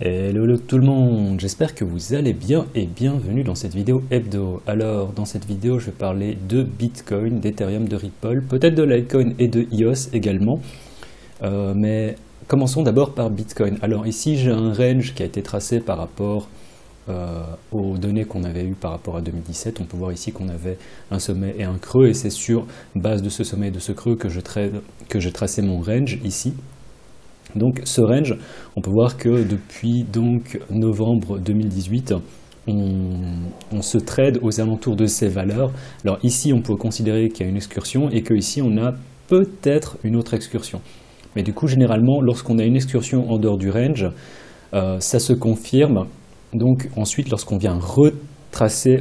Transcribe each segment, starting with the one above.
Hello tout le monde, j'espère que vous allez bien et bienvenue dans cette vidéo hebdo. Alors dans cette vidéo je vais parler de Bitcoin, d'Ethereum, de Ripple, peut-être de Litecoin et de EOS également. Mais commençons d'abord par Bitcoin. Alors ici j'ai un range qui a été tracé par rapport aux données qu'on avait eues par rapport à 2017. On peut voir ici qu'on avait un sommet et un creux et c'est sur base de ce sommet et de ce creux que j'ai tracé mon range ici. Donc ce range, on peut voir que depuis donc novembre 2018, on se trade aux alentours de ces valeurs. Alors ici, on peut considérer qu'il y a une excursion et qu'ici, on a peut-être une autre excursion. Mais du coup, généralement, lorsqu'on a une excursion en dehors du range, ça se confirme. Donc ensuite, lorsqu'on vient retracer,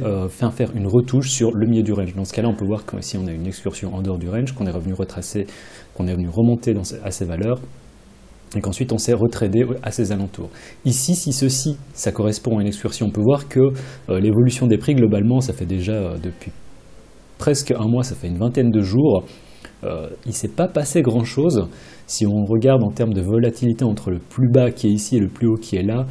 faire une retouche sur le milieu du range. Dans ce cas-là, on peut voir qu'ici, on a une excursion en dehors du range, qu'on est revenu retracer, qu'on est venu remonter à ces valeurs. Et qu'ensuite on s'est retradé à ses alentours. Ici, si ceci, ça correspond à une excursion, on peut voir que l'évolution des prix, globalement, ça fait déjà depuis presque un mois, ça fait une vingtaine de jours, il ne s'est pas passé grand-chose. Si on regarde en termes de volatilité entre le plus bas qui est ici et le plus haut qui est là,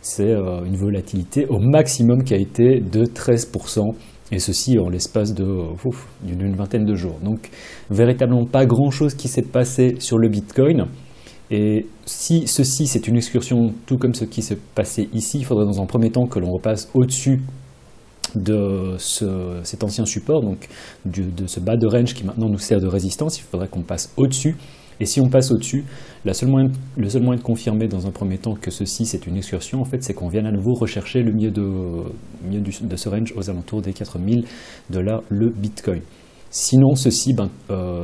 c'est une volatilité au maximum qui a été de 13%. Et ceci en l'espace d'une vingtaine de jours. Donc, véritablement pas grand-chose qui s'est passé sur le Bitcoin. Et si ceci c'est une excursion tout comme ce qui s'est passé ici, il faudrait dans un premier temps que l'on repasse au-dessus de cet ancien support, donc de ce bas de range qui maintenant nous sert de résistance. Il faudrait qu'on passe au-dessus. Et si on passe au-dessus, le seul moyen de confirmer dans un premier temps que ceci c'est une excursion, en fait, c'est qu'on vienne à nouveau rechercher le milieu de ce range aux alentours des 4000 $ le Bitcoin. Sinon, ceci,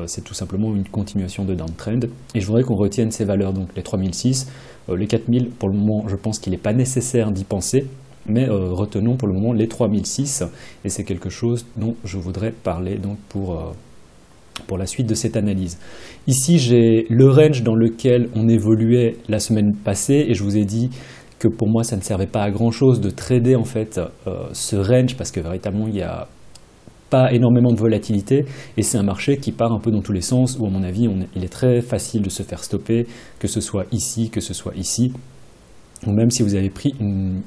c'est tout simplement une continuation de downtrend. Et je voudrais qu'on retienne ces valeurs, donc les 3006, les 4000, pour le moment, je pense qu'il n'est pas nécessaire d'y penser. Mais retenons pour le moment les 3006. Et c'est quelque chose dont je voudrais parler donc, pour la suite de cette analyse. Ici, j'ai le range dans lequel on évoluait la semaine passée. Et je vous ai dit que pour moi, ça ne servait pas à grand-chose de trader en fait, ce range parce que véritablement, il y a pas énormément de volatilité et c'est un marché qui part un peu dans tous les sens où à mon avis il est très facile de se faire stopper, que ce soit ici, que ce soit ici, ou même si vous avez pris une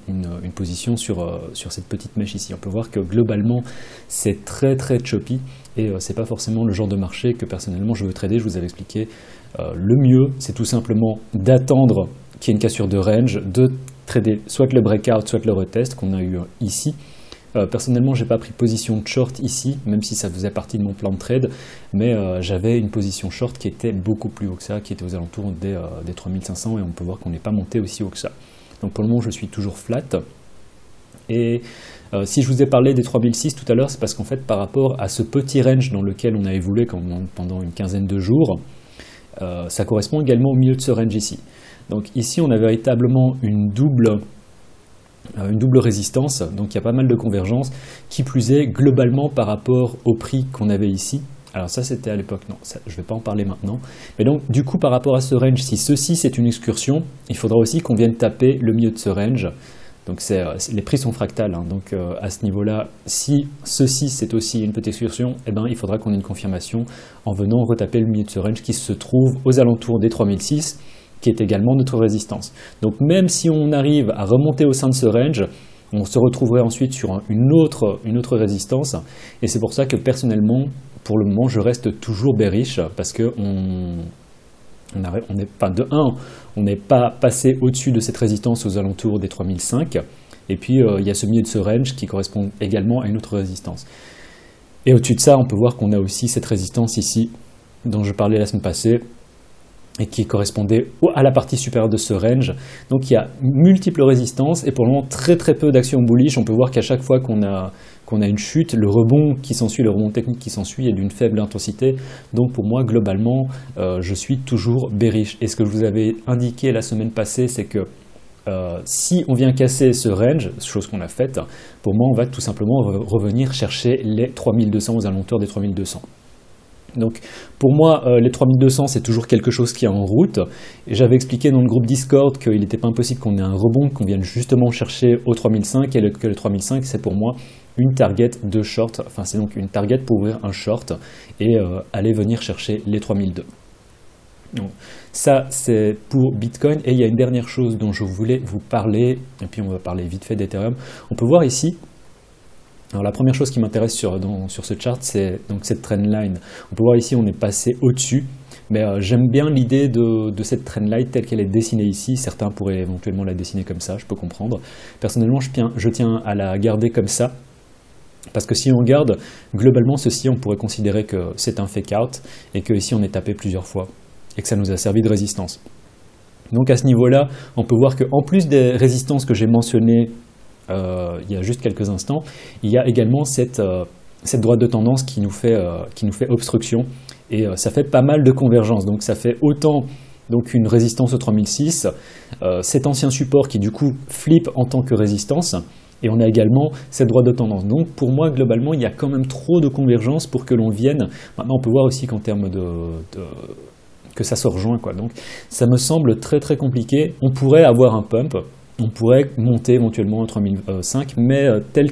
position sur cette petite mèche ici. On peut voir que globalement c'est très choppy et c'est pas forcément le genre de marché que personnellement je veux trader. Je vous avais expliqué le mieux c'est tout simplement d'attendre qu'il y ait une cassure de range, de trader soit le breakout, soit le retest qu'on a eu ici. Personnellement, je n'ai pas pris position de short ici, même si ça faisait partie de mon plan de trade, mais j'avais une position short qui était beaucoup plus haut que ça, qui était aux alentours des 3500, et on peut voir qu'on n'est pas monté aussi haut que ça. Donc pour le moment, je suis toujours flat. Et si je vous ai parlé des 3006 tout à l'heure, c'est parce qu'en fait, par rapport à ce petit range dans lequel on a évolué pendant une quinzaine de jours, ça correspond également au milieu de ce range ici. Donc ici, on a véritablement une double résistance, donc il y a pas mal de convergence, qui plus est globalement par rapport au prix qu'on avait ici. Alors ça c'était à l'époque, non, ça, je ne vais pas en parler maintenant. Mais donc du coup par rapport à ce range, si ceci c'est une excursion, il faudra aussi qu'on vienne taper le milieu de ce range. Donc les prix sont fractales, hein. Donc à ce niveau-là, si ceci c'est aussi une petite excursion, eh ben, il faudra qu'on ait une confirmation en venant retaper le milieu de ce range qui se trouve aux alentours des 3006, qui est également notre résistance. Donc même si on arrive à remonter au sein de ce range, on se retrouverait ensuite sur une autre résistance. Et c'est pour ça que personnellement, pour le moment, je reste toujours bearish parce que on n'est pas passé au-dessus de cette résistance aux alentours des 3005. Et puis il y a ce milieu de ce range qui correspond également à une autre résistance. Et au-dessus de ça, on peut voir qu'on a aussi cette résistance ici, dont je parlais la semaine passée, et qui correspondait à la partie supérieure de ce range. Donc il y a multiples résistances et pour le moment très peu d'actions bullish. On peut voir qu'à chaque fois qu'on a une chute, le rebond qui s'ensuit, le rebond technique qui s'ensuit est d'une faible intensité. Donc pour moi globalement je suis toujours bearish. Et ce que je vous avais indiqué la semaine passée, c'est que si on vient casser ce range, chose qu'on a faite, pour moi on va tout simplement revenir chercher les 3200 aux alentours des 3200. Donc pour moi, les 3200, c'est toujours quelque chose qui est en route. J'avais expliqué dans le groupe Discord qu'il n'était pas impossible qu'on ait un rebond, qu'on vienne justement chercher au 3005, et que le 3005, c'est pour moi une target de short, enfin c'est donc une target pour ouvrir un short et aller venir chercher les 3002. Donc, ça, c'est pour Bitcoin. Et il y a une dernière chose dont je voulais vous parler, et puis on va parler vite fait d'Ethereum. On peut voir ici, alors la première chose qui m'intéresse sur ce chart, c'est donc cette trendline. On peut voir ici, on est passé au-dessus, mais j'aime bien l'idée de cette trendline telle qu'elle est dessinée ici. Certains pourraient éventuellement la dessiner comme ça, je peux comprendre. Personnellement, je tiens à la garder comme ça. Parce que si on regarde, globalement, ceci, on pourrait considérer que c'est un fake-out et qu'ici, on est tapé plusieurs fois et que ça nous a servi de résistance. Donc à ce niveau-là, on peut voir qu'en plus des résistances que j'ai mentionnées il y a juste quelques instants, il y a également cette droite de tendance qui nous fait obstruction et ça fait pas mal de convergence. Donc ça fait autant donc une résistance au 3006, cet ancien support qui du coup flippe en tant que résistance. Et on a également cette droite de tendance. Donc pour moi, globalement, il y a quand même trop de convergence pour que l'on vienne. Maintenant, on peut voir aussi qu'en termes que ça se rejoint, quoi. Donc ça me semble très très compliqué. On pourrait avoir un pump, on pourrait monter éventuellement au 3005, mais tel,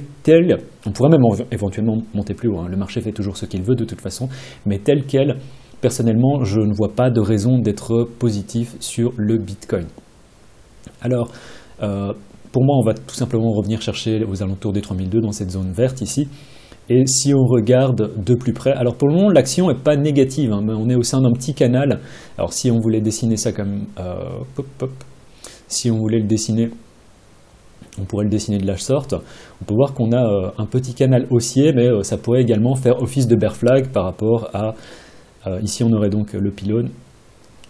on pourrait même éventuellement monter plus haut. Hein. Le marché fait toujours ce qu'il veut de toute façon, mais tel quel, personnellement, je ne vois pas de raison d'être positif sur le Bitcoin. Alors, pour moi, on va tout simplement revenir chercher aux alentours des 3002 dans cette zone verte ici. Et si on regarde de plus près, alors pour le moment, l'action n'est pas négative, hein, mais on est au sein d'un petit canal. Alors si on voulait dessiner ça comme... si on voulait le dessiner, on pourrait le dessiner de la sorte. On peut voir qu'on a un petit canal haussier, mais ça pourrait également faire office de bear flag par rapport à... ici, on aurait donc le pylône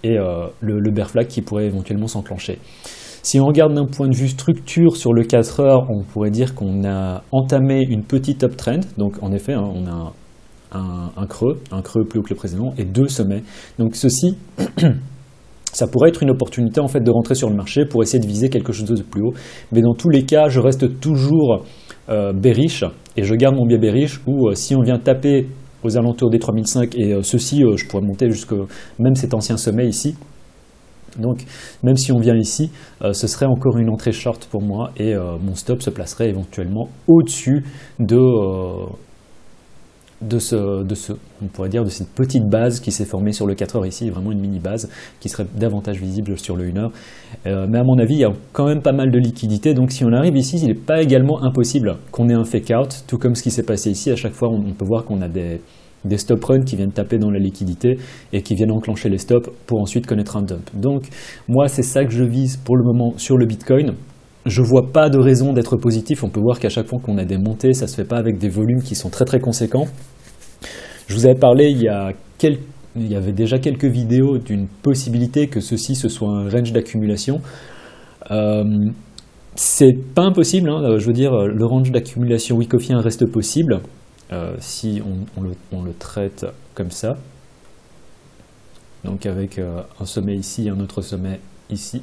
et le bear flag qui pourrait éventuellement s'enclencher. Si on regarde d'un point de vue structure sur le 4 heures, on pourrait dire qu'on a entamé une petite uptrend. Donc en effet, hein, on a un creux plus haut que le précédent et deux sommets. Donc ceci, ça pourrait être une opportunité en fait de rentrer sur le marché pour essayer de viser quelque chose de plus haut. Mais dans tous les cas, je reste toujours bearish et je garde mon biais bearish où si on vient taper aux alentours des 3005 et ceci, je pourrais monter jusqu'à même cet ancien sommet ici. Donc même si on vient ici, ce serait encore une entrée short pour moi et mon stop se placerait éventuellement au-dessus on pourrait dire de cette petite base qui s'est formée sur le 4 heures ici, vraiment une mini base qui serait davantage visible sur le 1 heure. Mais à mon avis, il y a quand même pas mal de liquidité, donc si on arrive ici, il n'est pas également impossible qu'on ait un fake out, tout comme ce qui s'est passé ici. À chaque fois, on peut voir qu'on a des stop runs qui viennent taper dans la liquidité et qui viennent enclencher les stops pour ensuite connaître un dump. Donc moi c'est ça que je vise pour le moment sur le Bitcoin. Je ne vois pas de raison d'être positif. On peut voir qu'à chaque fois qu'on a des montées, ça ne se fait pas avec des volumes qui sont très très conséquents. Je vous avais parlé il y avait déjà quelques vidéos d'une possibilité que ceci ce soit un range d'accumulation. C'est pas impossible, hein, je veux dire le range d'accumulation Wyckoffien reste possible. Si on le traite comme ça, donc avec un sommet ici et un autre sommet ici.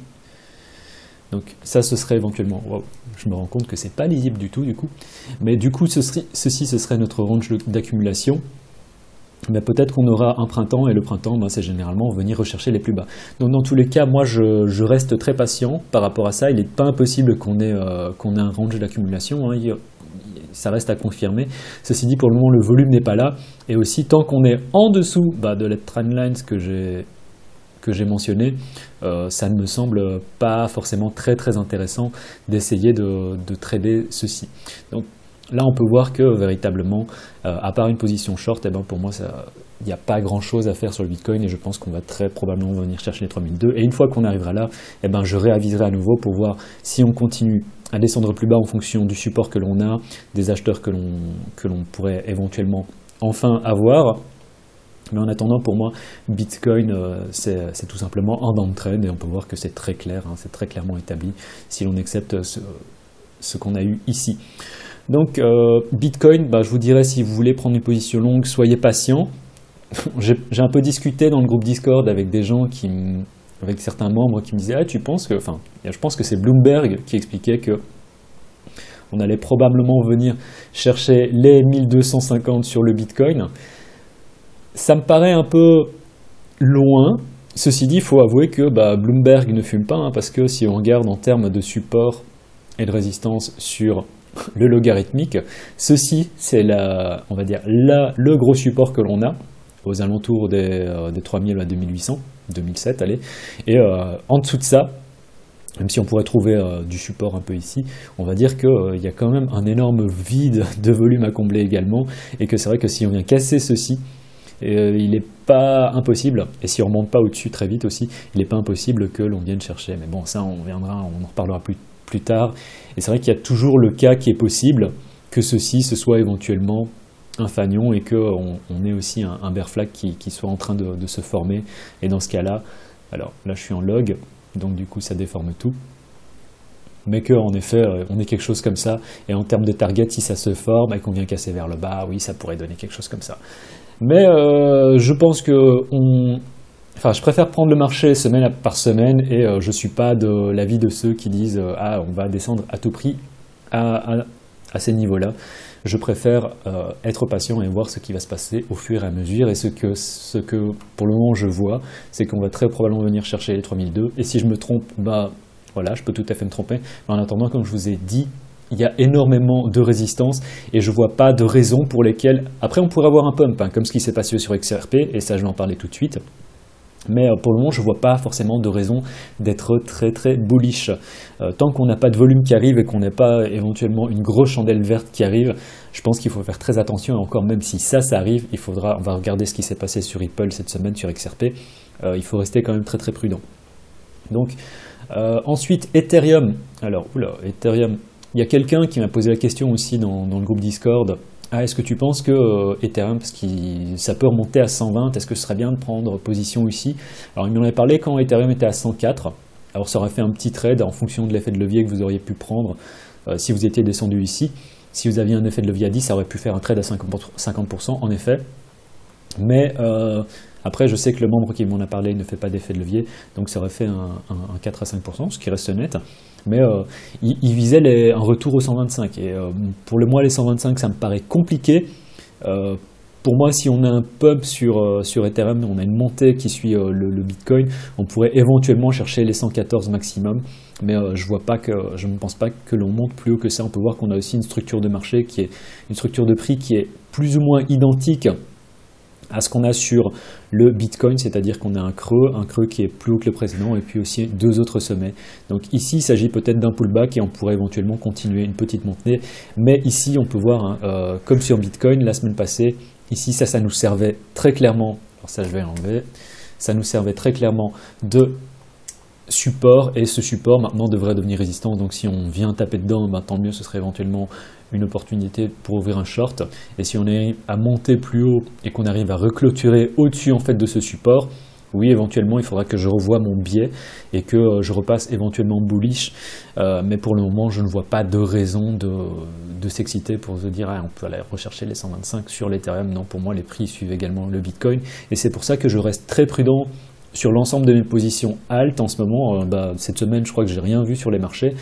Donc ça, ce serait éventuellement... Wow, je me rends compte que c'est pas lisible du tout, Mais du coup, ce serait notre range d'accumulation. Mais peut-être qu'on aura un printemps, et le printemps, ben, c'est généralement venir rechercher les plus bas. Donc dans tous les cas, moi, je reste très patient par rapport à ça. Il n'est pas impossible qu'on ait un range d'accumulation, hein. Ça reste à confirmer. Ceci dit, pour le moment, le volume n'est pas là. Et aussi, tant qu'on est en dessous de la trendline que j'ai mentionné, ça ne me semble pas forcément très très intéressant d'essayer de trader ceci. Donc là, on peut voir que véritablement, à part une position short, eh ben, pour moi, il n'y a pas grand chose à faire sur le Bitcoin et je pense qu'on va très probablement venir chercher les 3002. Et une fois qu'on arrivera là, eh ben, je réaviserai à nouveau pour voir si on continue à descendre plus bas en fonction du support que l'on a, des acheteurs que l'on pourrait éventuellement enfin avoir. Mais en attendant, pour moi, Bitcoin, c'est tout simplement un downtrend et on peut voir que c'est très clair, hein, c'est très clairement établi si l'on accepte ce qu'on a eu ici. Donc Bitcoin, je vous dirais, si vous voulez prendre une position longue, soyez patient. J'ai un peu discuté dans le groupe Discord avec des gens avec certains membres qui me disaient « Ah, tu penses que… » Enfin, je pense que c'est Bloomberg qui expliquait que on allait probablement venir chercher les 1250 sur le Bitcoin. Ça me paraît un peu loin. Ceci dit, il faut avouer que Bloomberg ne fume pas, hein, parce que si on regarde en termes de support et de résistance sur le logarithmique, ceci, c'est le gros support que l'on a, aux alentours des 3000 à 2800, 2007, allez. Et en dessous de ça, même si on pourrait trouver du support un peu ici, on va dire qu'il y a quand même un énorme vide de volume à combler également, et que c'est vrai que si on vient casser ceci, il n'est pas impossible, et si on ne remonte pas au-dessus très vite aussi, il n'est pas impossible que l'on vienne chercher. Mais bon, ça on en reparlera plus tard. Et c'est vrai qu'il y a toujours le cas qui est possible, que ceci ce soit éventuellement un fanion et qu'on ait aussi un bear flag qui soit en train de se former. Et dans ce cas-là, alors là je suis en log, donc du coup ça déforme tout. Mais qu'en effet, on ait quelque chose comme ça, et en termes de target, si ça se forme et qu'on vient casser vers le bas, oui, ça pourrait donner quelque chose comme ça. Mais je pense que je préfère prendre le marché semaine par semaine, et je ne suis pas de l'avis de ceux qui disent « Ah, on va descendre à tout prix à ces niveaux-là ». Je préfère être patient et voir ce qui va se passer au fur et à mesure. Et ce que pour le moment je vois, c'est qu'on va très probablement venir chercher les 3002. Et si je me trompe, bah voilà, je peux tout à fait me tromper. Mais en attendant, comme je vous ai dit, il y a énormément de résistance et je ne vois pas de raison pour lesquelles... Après, on pourrait avoir un pump, hein, comme ce qui s'est passé sur XRP, et ça, je vais en parler tout de suite. Mais pour le moment, je ne vois pas forcément de raison d'être très très bullish. Tant qu'on n'a pas de volume qui arrive et qu'on n'a pas éventuellement une grosse chandelle verte qui arrive, je pense qu'il faut faire très attention. Et encore, même si ça arrive, on va regarder ce qui s'est passé sur Ripple cette semaine sur XRP. Il faut rester quand même très très prudent. Donc, ensuite, Ethereum. Alors, Ethereum. Il y a quelqu'un qui m'a posé la question aussi dans le groupe Discord. Ah, est-ce que tu penses que Ethereum, parce que ça peut remonter à 120, est-ce que ce serait bien de prendre position ici? Alors, il m'en avait parlé quand Ethereum était à 104. Alors, ça aurait fait un petit trade en fonction de l'effet de levier que vous auriez pu prendre si vous étiez descendu ici. Si vous aviez un effet de levier à 10, ça aurait pu faire un trade à 50%, en effet. Mais après, je sais que le membre qui m'en a parlé ne fait pas d'effet de levier, donc ça aurait fait un 4 à 5%, ce qui reste net. Mais il visait un retour au 125. Et pour le mois, les 125, ça me paraît compliqué. Pour moi, si on a un pump sur Ethereum, on a une montée qui suit le Bitcoin, on pourrait éventuellement chercher les 114 maximum. Mais je ne pense pas que l'on monte plus haut que ça. On peut voir qu'on a aussi une structure de marché qui est une structure de prix qui est plus ou moins identique à ce qu'on a sur le Bitcoin, c'est-à-dire qu'on a un creux qui est plus haut que le précédent, et puis aussi deux autres sommets. Donc ici, il s'agit peut-être d'un pullback et on pourrait éventuellement continuer une petite montée. Mais ici, on peut voir, comme sur Bitcoin la semaine passée, ici, ça nous servait très clairement, alors ça je vais l'enlever, ça nous servait très clairement de support, et ce support maintenant devrait devenir résistant. Donc si on vient taper dedans, ben, tant mieux, ce serait éventuellement une opportunité pour ouvrir un short. Et si on arrive à monter plus haut et qu'on arrive à reclôturer au-dessus en fait de ce support, oui, éventuellement il faudra que je revoie mon biais et que je repasse éventuellement bullish, mais pour le moment je ne vois pas de raison de s'exciter pour se dire ah, on peut aller rechercher les 125 sur l'Ethereum. Non, pour moi les prix suivent également le Bitcoin, et c'est pour ça que je reste très prudent sur l'ensemble de mes positions alt en ce moment. Cette semaine, je crois que j'ai rien vu sur les marchés,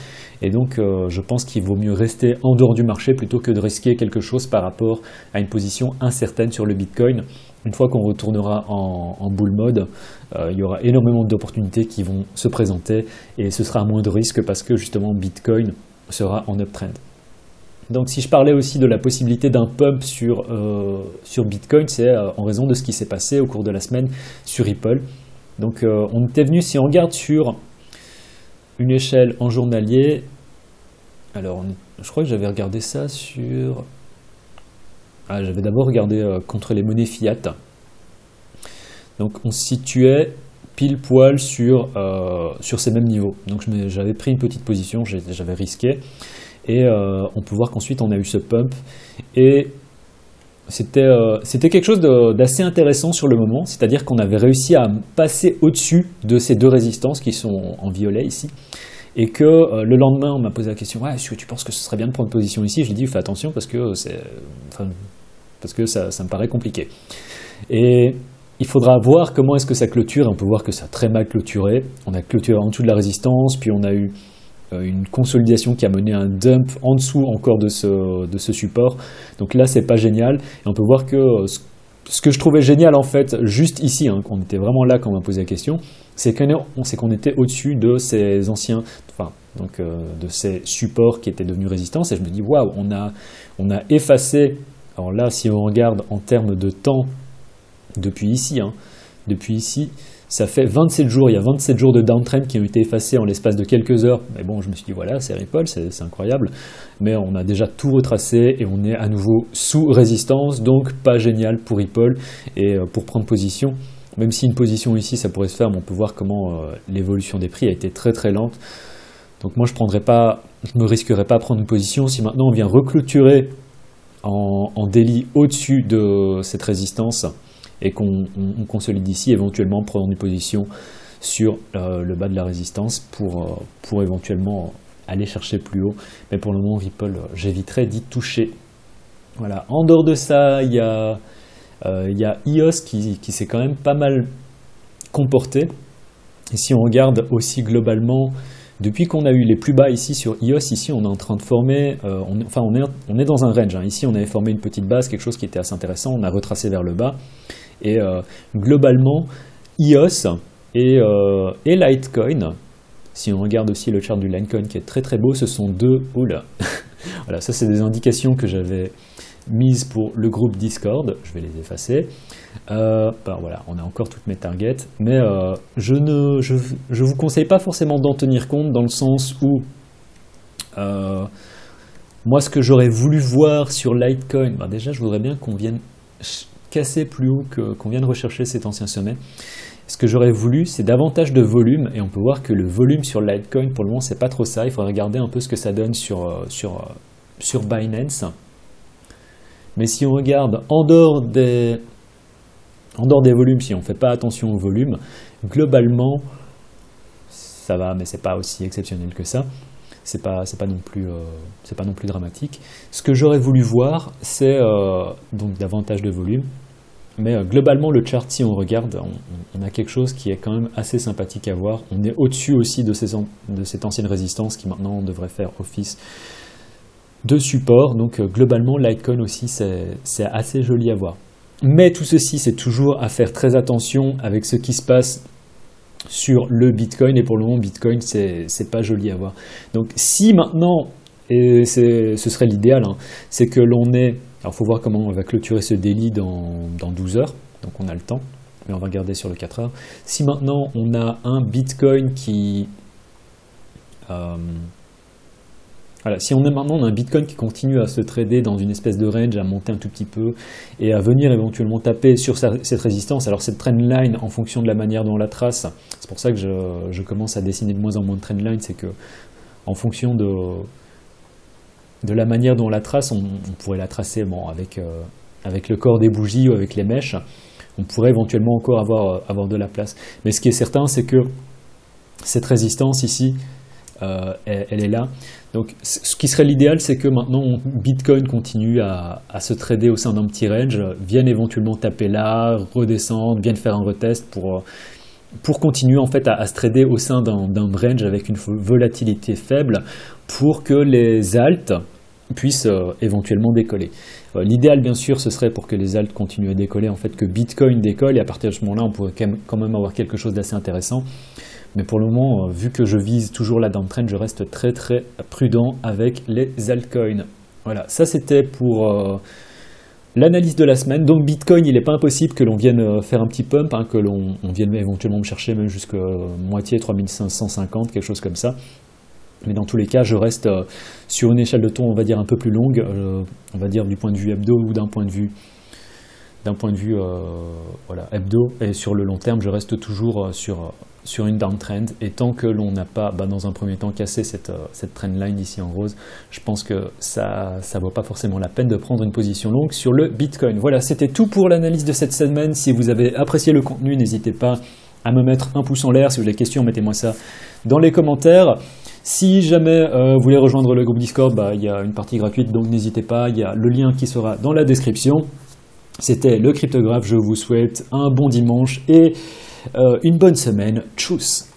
et donc je pense qu'il vaut mieux rester en dehors du marché plutôt que de risquer quelque chose par rapport à une position incertaine sur le Bitcoin. Une fois qu'on retournera en bull mode, il y aura énormément d'opportunités qui vont se présenter, et ce sera à moins de risque parce que justement Bitcoin sera en uptrend. Donc si je parlais aussi de la possibilité d'un pump sur Bitcoin, c'est en raison de ce qui s'est passé au cours de la semaine sur Ripple. Donc on était venu, si on regarde sur une échelle en journalier, alors je crois que j'avais regardé ça sur... Ah, j'avais d'abord regardé contre les monnaies fiat. Donc on se situait pile poil sur ces mêmes niveaux. Donc j'avais pris une petite position, j'avais risqué. Et on peut voir qu'ensuite on a eu ce pump. Et c'était quelque chose d'assez intéressant sur le moment, c'est-à-dire qu'on avait réussi à passer au-dessus de ces deux résistances qui sont en violet ici, et que le lendemain on m'a posé la question est-ce que tu penses que ce serait bien de prendre position ici? Je lui ai dit fais attention parce que ça me paraît compliqué. Et il faudra voir comment est-ce que ça clôture, et on peut voir que ça a très mal clôturé. On a clôturé en dessous de la résistance, puis on a eu une consolidation qui a mené à un dump en dessous encore de ce support. Donc là c'est pas génial, et on peut voir que ce que je trouvais génial en fait juste ici, hein, on était vraiment là quand on m'a posé la question, c'est qu'on était au-dessus de ces anciens, de ces supports qui étaient devenus résistance, et je me dis waouh, on a effacé. Alors là si on regarde en termes de temps depuis ici, Ça fait 27 jours, il y a 27 jours de downtrend qui ont été effacés en l'espace de quelques heures. Mais bon, je me suis dit, voilà, c'est Ripple, c'est incroyable. Mais on a déjà tout retracé et on est à nouveau sous résistance, donc pas génial pour Ripple et pour prendre position. Même si une position ici, ça pourrait se faire, mais on peut voir comment l'évolution des prix a été très très lente. Donc moi, je me risquerais pas à prendre une position. Si maintenant on vient reclôturer en daily au-dessus de cette résistance, et qu'on consolide ici, éventuellement prendre une position sur le bas de la résistance pour éventuellement aller chercher plus haut. Mais pour le moment, Ripple, j'éviterai d'y toucher. Voilà. En dehors de ça, il y a EOS qui s'est quand même pas mal comporté. Et si on regarde aussi globalement, depuis qu'on a eu les plus bas ici sur EOS, ici on est en train de former, on est dans un range. Hein. Ici on avait formé une petite base, quelque chose qui était assez intéressant, on a retracé vers le bas. Et globalement, EOS et Litecoin, si on regarde aussi le chart du Litecoin qui est très très beau, ce sont deux... Oula. Voilà, ça c'est des indications que j'avais mises pour le groupe Discord, je vais les effacer. Voilà, on a encore toutes mes targets, mais je vous conseille pas forcément d'en tenir compte dans le sens où moi ce que j'aurais voulu voir sur Litecoin, déjà je voudrais bien qu'on vienne casser plus haut, qu'on vienne rechercher cet ancien sommet. Ce que j'aurais voulu, c'est davantage de volume, et on peut voir que le volume sur Litecoin, pour le moment, c'est pas trop ça. Il faudrait regarder un peu ce que ça donne sur Binance. Mais si on regarde en dehors des volumes, si on ne fait pas attention au volume, globalement, ça va, mais c'est pas aussi exceptionnel que ça. C'est pas non plus dramatique. Ce que j'aurais voulu voir, c'est donc davantage de volume. Mais globalement, le chart, si on regarde, on a quelque chose qui est quand même assez sympathique à voir. On est au-dessus aussi de cette ancienne résistance qui maintenant devrait faire office de support. Donc globalement, Litecoin aussi, c'est assez joli à voir. Mais tout ceci, c'est toujours à faire très attention avec ce qui se passe sur le Bitcoin, et pour le moment Bitcoin c'est pas joli à voir. Donc si maintenant, et ce serait l'idéal, hein, c'est que l'on ait, alors il faut voir comment on va clôturer ce daily dans 12 heures, donc on a le temps, mais on va regarder sur le 4 heures. Si maintenant on a un Bitcoin qui voilà, si maintenant on a un Bitcoin qui continue à se trader dans une espèce de range, à monter un tout petit peu et à venir éventuellement taper sur cette résistance, alors cette trendline en fonction de la manière dont on la trace, c'est pour ça que je commence à dessiner de moins en moins de trendline, c'est que en fonction de la manière dont on la trace, on pourrait la tracer avec le corps des bougies ou avec les mèches, on pourrait éventuellement encore avoir de la place. Mais ce qui est certain, c'est que cette résistance ici, elle est là. Donc ce qui serait l'idéal, c'est que maintenant Bitcoin continue à se trader au sein d'un petit range, vienne éventuellement taper là, redescendre, vienne faire un retest pour continuer en fait à se trader au sein d'un range avec une volatilité faible pour que les alts puissent éventuellement décoller. L'idéal bien sûr ce serait pour que les alts continuent à décoller, en fait que Bitcoin décolle, et à partir de ce moment-là on pourrait quand même avoir quelque chose d'assez intéressant. Mais pour le moment, vu que je vise toujours la downtrend, je reste très très prudent avec les altcoins. Voilà, ça c'était pour l'analyse de la semaine. Donc Bitcoin, il n'est pas impossible que l'on vienne faire un petit pump, hein, que l'on vienne éventuellement me chercher même jusqu'à moitié, 3550, quelque chose comme ça. Mais dans tous les cas, je reste sur une échelle de temps, on va dire un peu plus longue, on va dire du point de vue hebdo ou d'un point de vue voilà, hebdo, et sur le long terme, je reste toujours sur une downtrend, et tant que l'on n'a pas, dans un premier temps, cassé cette trendline ici en rose, je pense que ça vaut pas forcément la peine de prendre une position longue sur le Bitcoin. Voilà, c'était tout pour l'analyse de cette semaine. Si vous avez apprécié le contenu, n'hésitez pas à me mettre un pouce en l'air. Si vous avez des questions, mettez-moi ça dans les commentaires. Si jamais vous voulez rejoindre le groupe Discord, il y a une partie gratuite, donc n'hésitez pas, il y a le lien qui sera dans la description. C'était le Cryptographe, je vous souhaite un bon dimanche et une bonne semaine. Tchuss!